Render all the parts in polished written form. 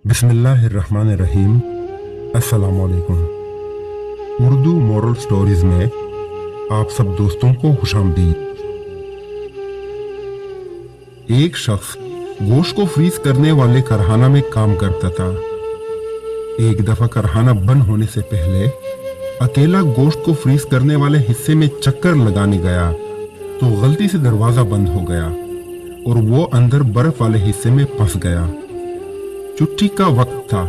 बिस्मिल्लाहिर्रहमानिर्रहीम। अस्सलामु अलैकुम। उर्दू मॉरल स्टोरीज में आप सब दोस्तों को खुशामदीद। एक शख्स गोश्त को फ्रीज करने वाले कारखाना में काम करता था। एक दफा कारखाना बंद होने से पहले अकेला गोश्त को फ्रीज करने वाले हिस्से में चक्कर लगाने गया तो गलती से दरवाजा बंद हो गया और वो अंदर बर्फ वाले हिस्से में फंस गया। छुट्टी का वक्त था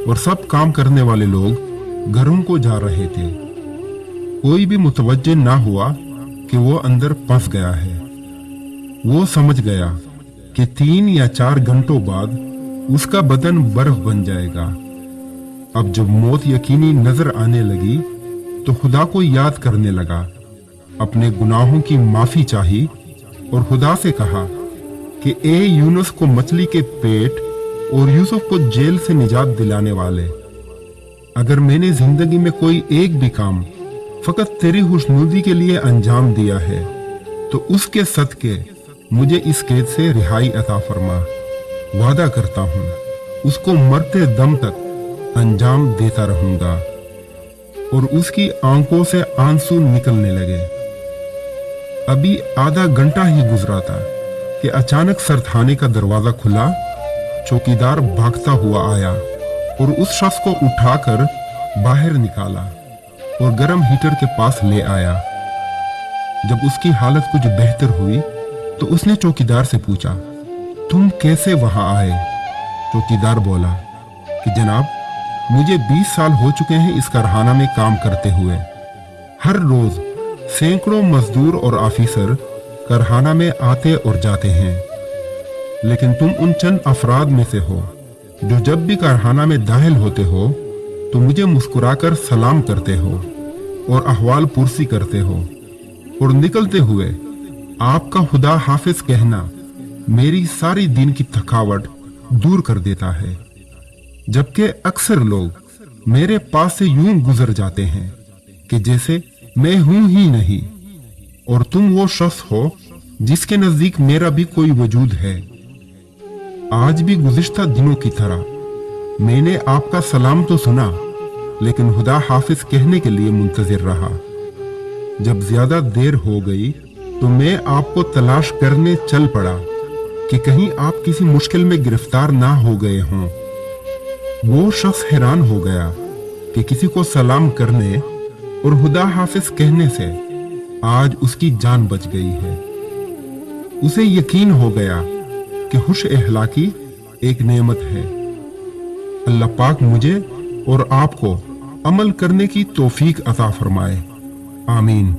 और सब काम करने वाले लोग घरों को जा रहे थे। कोई भी मुतवज्जे ना हुआ कि वो अंदर फंस गया है। वो समझ गया कि 3 या 4 घंटों बाद उसका बदन बर्फ बन जाएगा। अब जब मौत यकीनी नजर आने लगी तो खुदा को याद करने लगा, अपने गुनाहों की माफी चाही और खुदा से कहा कि ए यूनुस को मछली के पेट और यूसुफ को जेल से निजात दिलाने वाले, अगर मैंने जिंदगी में कोई एक भी काम फकत तेरी खुशनुदी के लिए अंजाम दिया है तो उसके सदके मुझे इस कैद से रिहाई अता फरमा। वादा करता हूँ उसको मरते दम तक अंजाम देता रहूंगा। और उसकी आंखों से आंसू निकलने लगे। अभी आधा घंटा ही गुजरा था कि अचानक सरथाने का दरवाजा खुला। चौकीदार भागता हुआ आया और उस शख्स को उठाकर बाहर निकाला और गर्म हीटर के पास ले आया। जब उसकी हालत कुछ बेहतर हुई तो उसने चौकीदार से पूछा, तुम कैसे वहां आए? चौकीदार बोला कि जनाब, मुझे 20 साल हो चुके हैं इस कारखाना में काम करते हुए। हर रोज सैकड़ों मजदूर और ऑफिसर कारखाना में आते और जाते हैं, लेकिन तुम उन चंद अफराद में से हो जो जब भी कारखाना में दाखिल होते हो तो मुझे मुस्कुराकर सलाम करते हो और अहवाल पुरसी करते हो और निकलते हुए आपका खुदा हाफिज कहना मेरी सारी दिन की थकावट दूर कर देता है। जबकि अक्सर लोग मेरे पास से यूं गुजर जाते हैं कि जैसे मैं हूं ही नहीं, और तुम वो शख्स हो जिसके नजदीक मेरा भी कोई वजूद है। आज भी गुज़िश्ता दिनों की तरह मैंने आपका सलाम तो सुना, लेकिन खुदा हाफिज कहने के लिए मुंतजिर रहा। जब ज्यादा देर हो गई तो मैं आपको तलाश करने चल पड़ा कि कहीं आप किसी मुश्किल में गिरफ्तार ना हो गए हों। वो शख्स हैरान हो गया कि किसी को सलाम करने और खुदा हाफिज कहने से आज उसकी जान बच गई है। उसे यकीन हो गया कि खुश अखलाकी एक नेमत है। अल्लाह पाक मुझे और आपको अमल करने की तौफीक अता फरमाए। आमीन।